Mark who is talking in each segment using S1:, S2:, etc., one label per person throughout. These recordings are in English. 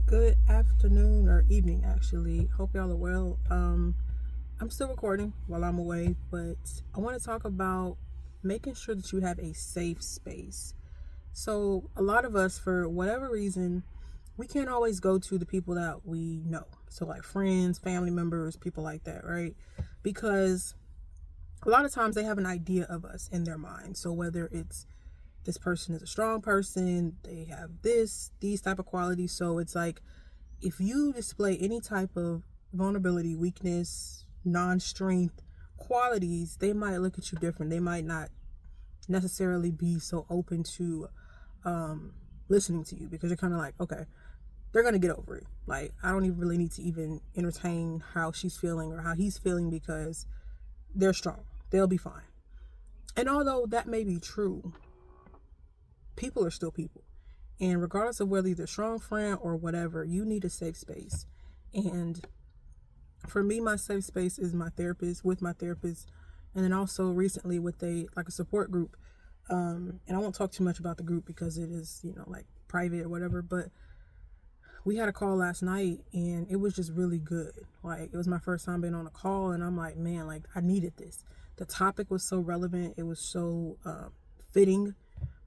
S1: Good afternoon or evening, actually. Hope y'all are well. I'm still recording while I'm away, but I want to talk about making sure that you have a safe space. So, a lot of us, for whatever reason, we can't always go to the people that we know. So, like friends, family members, people like that, right? Because a lot of times they have an idea of us in their mind. So, whether it's this person is a strong person, they have these type of qualities. So, it's like, if you display any type of vulnerability, weakness, non-strength qualities, they might look at you different. They might not necessarily be so open to listening to you because you're kind of like, okay, they're gonna get over it. Like, I don't even really need to even entertain how she's feeling or how he's feeling because they're strong. They'll be fine. And although that may be true, people are still people. And regardless of whether you're a strong friend or whatever, you need a safe space. And for me, my safe space is my therapist, with my therapist, and then also recently with a support group. And I won't talk too much about the group because it is, like private or whatever, but we had a call last night and it was just really good. Like, it was my first time being on a call, and I'm like, man, like, I needed this. The topic was so relevant. It was so fitting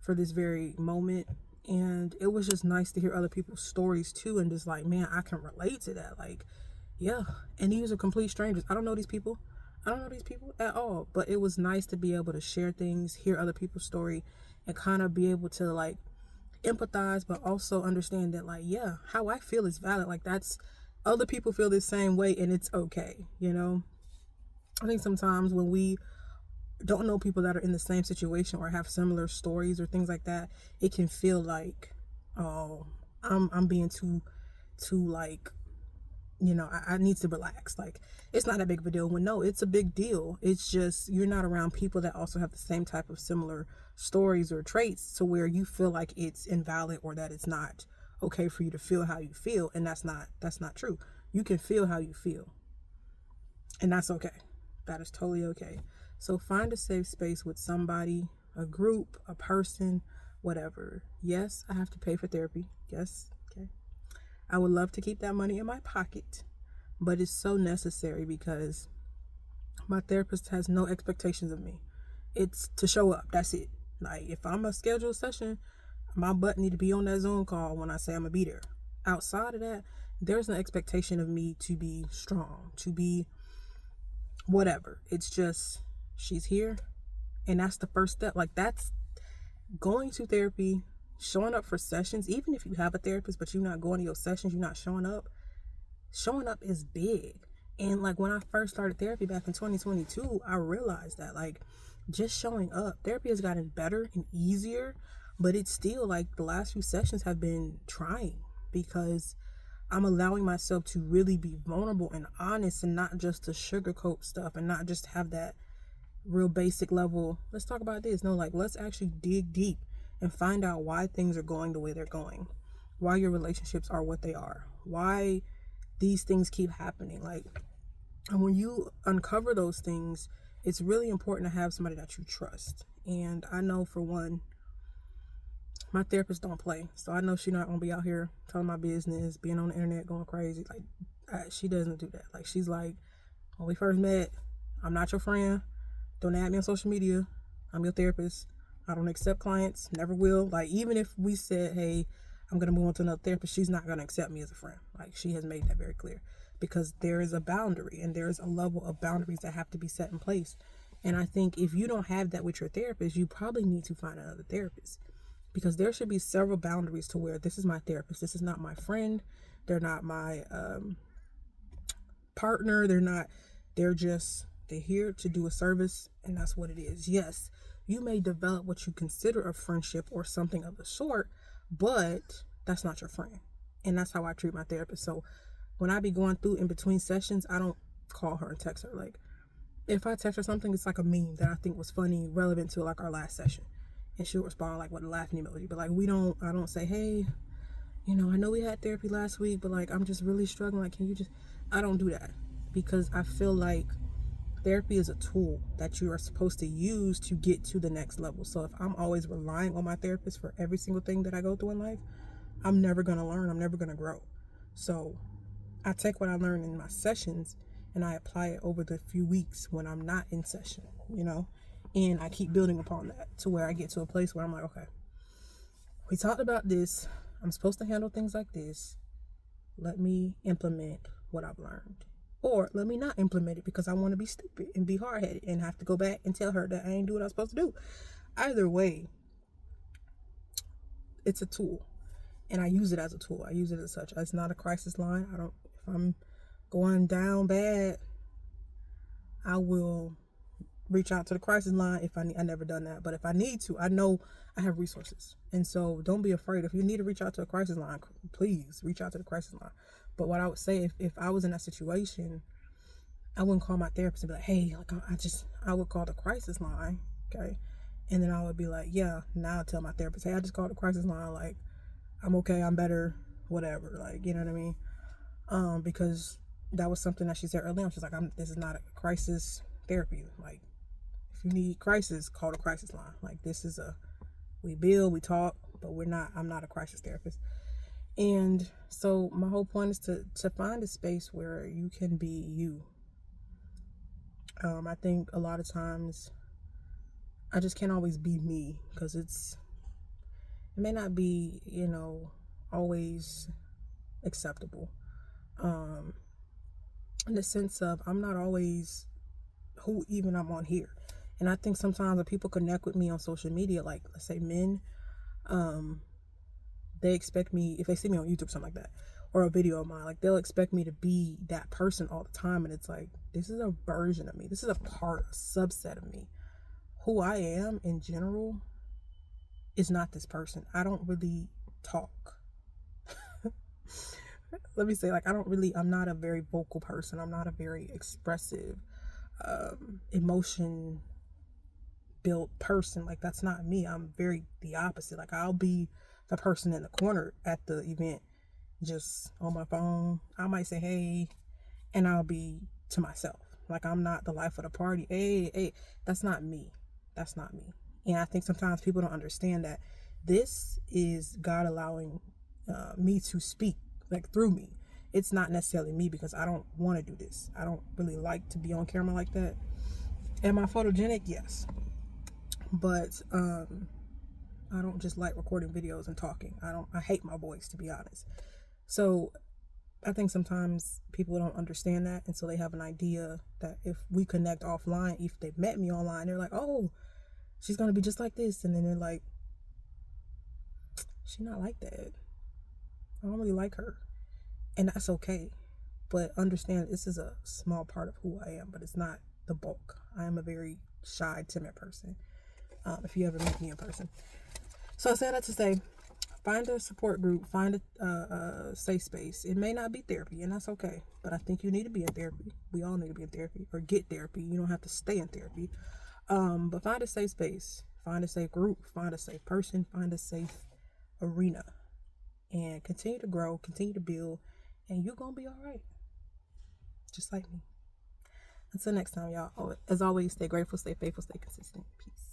S1: for this very moment. And it was just nice to hear other people's stories too, and just like, man, I can relate to that. Like, yeah. And these are complete strangers. I don't know these people. I don't know these people at all. But it was nice to be able to share things, hear other people's story, and kind of be able to like empathize, but also understand that, like, yeah, how I feel is valid. Like, that's, other people feel the same way, and it's okay. I think sometimes when we don't know people that are in the same situation or have similar stories or things like that, it can feel like, oh, I'm being too like, I need to relax. Like, it's not that big of a deal. When no, it's a big deal. It's just you're not around people that also have the same type of similar stories or traits to where you feel like it's invalid or that it's not okay for you to feel how you feel. And that's not true. You can feel how you feel, and that's okay. That is totally okay. So find a safe space with somebody, a group, a person, whatever. Yes, I have to pay for therapy. Yes, okay. I would love to keep that money in my pocket, but it's so necessary because my therapist has no expectations of me. It's to show up. That's it. Like, if I'm a scheduled session, my butt need to be on that Zoom call when I say I'm gonna be there. Outside of that, there's no expectation of me to be strong, to be whatever. It's just, she's here, and that's the first step. Like, that's going to therapy, showing up for sessions. Even if you have a therapist but you're not going to your sessions, you're not showing up is big. And like, when I first started therapy back in 2022, I realized that, like, just showing up, therapy has gotten better and easier, but it's still like the last few sessions have been trying because I'm allowing myself to really be vulnerable and honest, and not just to sugarcoat stuff, and not just have that real basic level, let's talk about this. No, like, let's actually dig deep and find out why things are going the way they're going, why your relationships are what they are, why these things keep happening. Like, and when you uncover those things, it's really important to have somebody that you trust. And I know, for one, my therapist don't play, so I know she's not gonna be out here telling my business, being on the internet, going crazy. Like, she doesn't do that. Like, she's like, when we first met, I'm not your friend. Don't add me on social media. I'm your therapist. I don't accept clients. Never will. Like, even if we said, hey, I'm going to move on to another therapist, she's not going to accept me as a friend. Like, she has made that very clear, because there is a boundary, and there is a level of boundaries that have to be set in place. And I think if you don't have that with your therapist, you probably need to find another therapist, because there should be several boundaries to where this is my therapist. This is not my friend. They're not my partner. They're here to do a service, and that's what it is. Yes, you may develop what you consider a friendship or something of the sort, but that's not your friend. And that's how I treat my therapist. So when I be going through in between sessions, I don't call her and text her. Like, if I text her something, it's like a meme that I think was funny, relevant to like our last session, and she'll respond like with a laughing emoji. But like, I don't say, hey, I know we had therapy last week, but like, I'm just really struggling. Like, I don't do that, because I feel like therapy is a tool that you are supposed to use to get to the next level. So if I'm always relying on my therapist for every single thing that I go through in life, I'm never going to learn. I'm never going to grow. So I take what I learned in my sessions and I apply it over the few weeks when I'm not in session, and I keep building upon that to where I get to a place where I'm like, okay, we talked about this. I'm supposed to handle things like this. Let me implement what I've learned. Or let me not implement it because I want to be stupid and be hard headed and have to go back and tell her that I ain't doing what I'm supposed to do. Either way, it's a tool. And I use it as a tool. I use it as such. It's not a crisis line. If I'm going down bad, I will reach out to the crisis line if I never done that. But if I need to, I know I have resources. And so don't be afraid. If you need to reach out to a crisis line, please reach out to the crisis line. But what I would say, if I was in that situation, I wouldn't call my therapist and be like, hey, like I would call the crisis line. Okay. And then I would be like, yeah, now I'll tell my therapist, hey, I just called the crisis line. Like, I'm okay, I'm better, whatever. Like, you know what I mean? Because that was something that she said earlier on. She's like, this is not a crisis therapy. Like, if you need crisis, call the crisis line. Like, we build, we talk, but I'm not a crisis therapist. And so my whole point is to find a space where you can be you. I think a lot of times I just can't always be me because it may not be, always acceptable. In the sense of I'm not always who even I'm on here. And I think sometimes when people connect with me on social media, like let's say men, they expect me, if they see me on YouTube, something like that, or a video of mine, like they'll expect me to be that person all the time. And it's like, this is a version of me. This is a subset of me. Who I am in general is not this person. I don't really talk. Let me say, like, I'm not a very vocal person. I'm not a very expressive, emotion built person. Like, that's not me. I'm very the opposite. Like, I'll be the person in the corner at the event, just on my phone. I might say, hey, and I'll be to myself. Like, I'm not the life of the party. Hey, that's not me. That's not me. And I think sometimes people don't understand that this is God allowing me to speak, like, through me. It's not necessarily me because I don't want to do this. I don't really like to be on camera like that. Am I photogenic? Yes. But I don't just like recording videos and talking. I hate my voice, to be honest. So I think sometimes people don't understand that, and so they have an idea that if we connect offline, if they've met me online, they're like, oh, she's gonna be just like this, and then they're like, she's not like that. I don't really like her, and that's okay. But understand, this is a small part of who I am, but it's not the bulk. I am a very shy, timid person. If you ever meet me in person. So I say that to say, find a support group, find a safe space. It may not be therapy, and that's okay. But I think you need to be in therapy. We all need to be in therapy or get therapy. You don't have to stay in therapy. But find a safe space, find a safe group, find a safe person, find a safe arena, and continue to grow, continue to build, and you're going to be all right. Just like me. Until next time, y'all. As always, stay grateful, stay faithful, stay consistent. Peace.